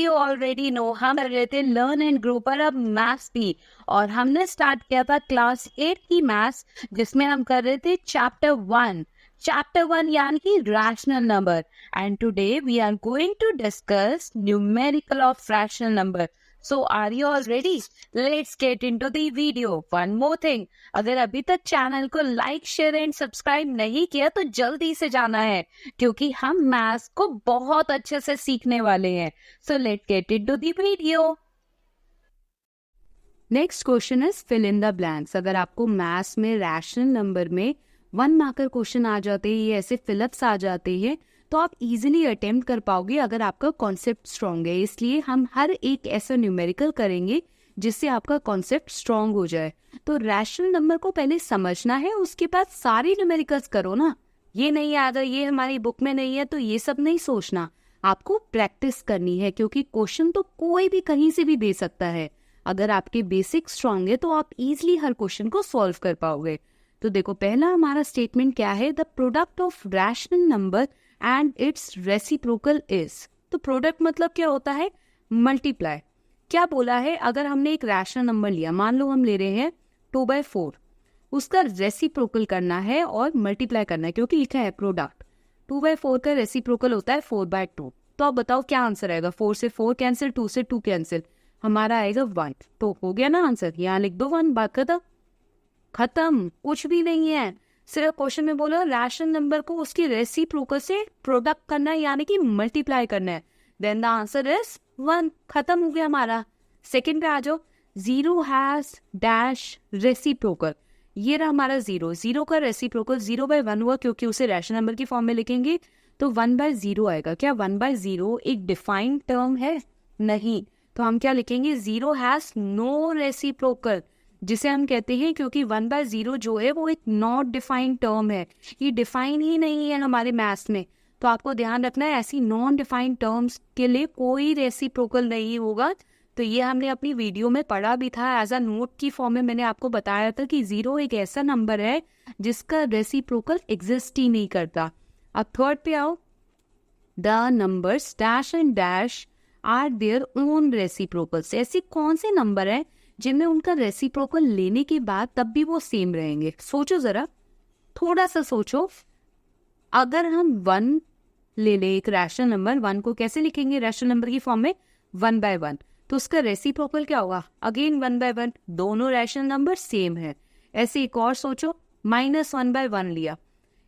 You already know हम कर रहे थे लर्न एंड ग्रो पर अब मैथ्स भी, और हमने स्टार्ट किया था क्लास 8 की मैथ्स, जिसमें हम कर रहे थे चैप्टर 1 यानी कि rational number. And today we are going to discuss numerical of rational number. So are you all ready? Let's get into the video. One more thing, अगर अभी तक चैनल को लाइक शेयर एंड सब्सक्राइब नहीं किया तो जल्दी से जाना है, क्योंकि हम मैथ्स को बहुत अच्छे से सीखने वाले हैं। So let's get into the video. Next question is fill in the blanks. अगर आपको मैथ्स में रैशनल नंबर में 1 मार्कर क्वेश्चन आ जाते हैं, ये ऐसे फिलअप्स आ जाते हैं, तो आप इजीली अटेम्प्ट कर पाओगे अगर आपका कॉन्सेप्ट स्ट्रांग है। इसलिए हम हर एक ऐसा न्यूमेरिकल करेंगे जिससे आपका कॉन्सेप्ट स्ट्रांग हो जाए। तो रैशनल नंबर को पहले समझना है, उसके बाद सारी न्यूमेरिकल्स करो ना। ये नहीं आ गया, ये हमारी बुक में नहीं है, तो ये सब नहीं सोचना, आपको प्रैक्टिस करनी है, क्योंकि क्वेश्चन तो कोई भी कहीं से भी दे सकता है। अगर आपके बेसिक स्ट्रांग है तो आप इजीली हर क्वेश्चन को सॉल्व कर पाओगे। तो देखो, पहला हमारा स्टेटमेंट क्या है, the product of rational number and it's reciprocal is. तो प्रोडक्ट मतलब क्या होता है, मल्टीप्लाई। क्या बोला है, अगर हमने एक रैशनल नंबर लिया, मान लो हम ले रहे हैं 2/4, उसका रेसिप्रोकल करना है और मल्टीप्लाई करना है, क्योंकि लिखा है प्रोडक्ट। 2/4 का रेसिप्रोकल होता है 4/2। तो अब बताओ क्या आंसर आएगा। 4 से 4 कैंसिल, 2 से 2 कैंसिल, हमारा आएगा 1। तो हो गया ना आंसर, यहाँ लिख दो 1, बात खत्म, कुछ भी नहीं है। सिर्फ क्वेश्चन में बोलो रैशनल नंबर को उसकी रेसिप्रोकल से प्रोडक्ट करना है, यानी कि मल्टीप्लाई करना है, देन द आंसर इज 1। खत्म हो गया हमारा। सेकंड पे आ जाओ, 0 हैज डैश रेसिप्रोकल। ये रहा हमारा 0 का रेसिप्रोकल 0/1 हुआ, क्योंकि उसे रैशनल नंबर की फॉर्म में लिखेंगे तो 1/0 आएगा। क्या 1/0 एक डिफाइंड टर्म है? नहीं। तो हम क्या लिखेंगे, 0 हैज नो रेसिप्रोकल, जिसे हम कहते हैं, क्योंकि 1/0 जो है वो एक नॉट डिफाइंड टर्म है, ये डिफाइन ही नहीं है हमारे मैथ्स में। तो आपको ध्यान रखना है, ऐसी नॉन डिफाइंड टर्म्स के लिए कोई रेसिप्रोकल नहीं होगा। तो ये हमने अपनी वीडियो में पढ़ा भी था, एज अ नोट की फॉर्म में मैंने आपको बताया था कि 0 एक ऐसा नंबर है जिसका रेसिप्रोकल एग्जिस्ट ही नहीं करता। अब थर्ड पे आओ, the numbers dash and dash are their own reciprocals. ऐसे कौन से नंबर है जिनमें उनका रेसिप्रोकल लेने के बाद तब भी वो सेम रहेंगे? सोचो जरा, थोड़ा सा सोचो। अगर हम 1 ले ले, एक रैशनल नंबर, 1 को कैसे लिखेंगे रैशनल नंबर की फॉर्म में? 1/1। तो उसका रेसिप्रोकल क्या होगा? अगेन 1/1। दोनों रैशनल नंबर सेम है। ऐसे एक और सोचो, -1/1 लिया,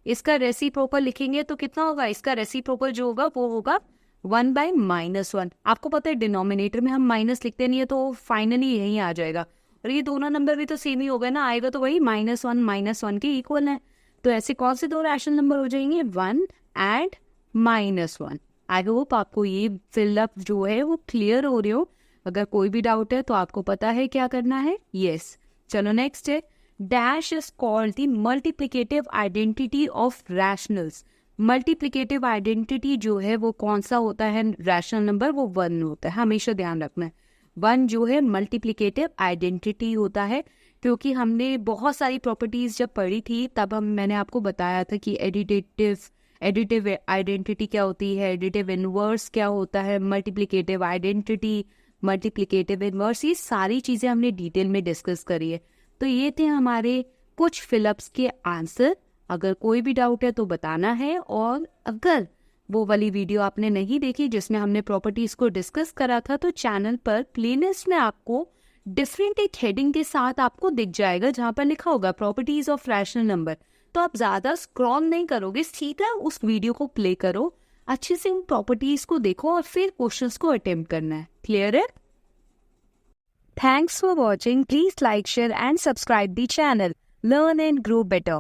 इसका रेसिप्रोकल लिखेंगे तो कितना होगा? इसका रेसिप्रोकल जो होगा वो होगा 1/-1। आपको पता है डिनोमिनेटर में हम माइनस लिखते नहीं है, तो फाइनली यही आ जाएगा। और ये दोनों नंबर भी तो सेम ही हो गए ना, आएगा तो वही -1 के इक्वल है। तो ऐसे कौन से दो रैशनल नंबर हो जाएंगे? 1 एंड -1। आई होप आपको ये फिलअप जो है वो क्लियर हो रही हो। अगर कोई भी डाउट है तो आपको पता है क्या करना है। यस, चलो नेक्स्ट है, dash is called the multiplicative identity of rationals. Multiplicative identity जो है वो कौन सा होता है रैशनल नंबर? वो 1 होता है, हमेशा ध्यान रखना है। 1 जो है मल्टीप्लिकेटिव आइडेंटिटी होता है, क्योंकि हमने बहुत सारी प्रॉपर्टीज जब पढ़ी थी तब मैंने आपको बताया था कि एडिटिव आइडेंटिटी क्या होती है, एडिटिव इनवर्स क्या होता है, मल्टीप्लिकेटिव आइडेंटिटी, मल्टीप्लिकेटिव इनवर्स, ये सारी चीजें हमने डिटेल में डिस्कस करी है। तो ये थे हमारे कुछ फिलअप्स के आंसर। अगर कोई भी डाउट है तो बताना है, और अगर वो वाली वीडियो आपने नहीं देखी जिसमें हमने प्रॉपर्टीज को डिस्कस करा था, तो चैनल पर प्लेलिस्ट में आपको डिफरेंट एक हेडिंग के साथ आपको दिख जाएगा जहां पर लिखा होगा प्रॉपर्टीज ऑफ रैशनल नंबर। तो आप ज्यादा स्क्रॉल नहीं करोगे, सीधा उस वीडियो को प्ले करो, अच्छे से उन प्रॉपर्टीज को देखो और फिर क्वेश्चंस को अटेम्प्ट करना है। क्लियर है? Thanks for watching. Please like, share and subscribe the channel. Learn and grow better.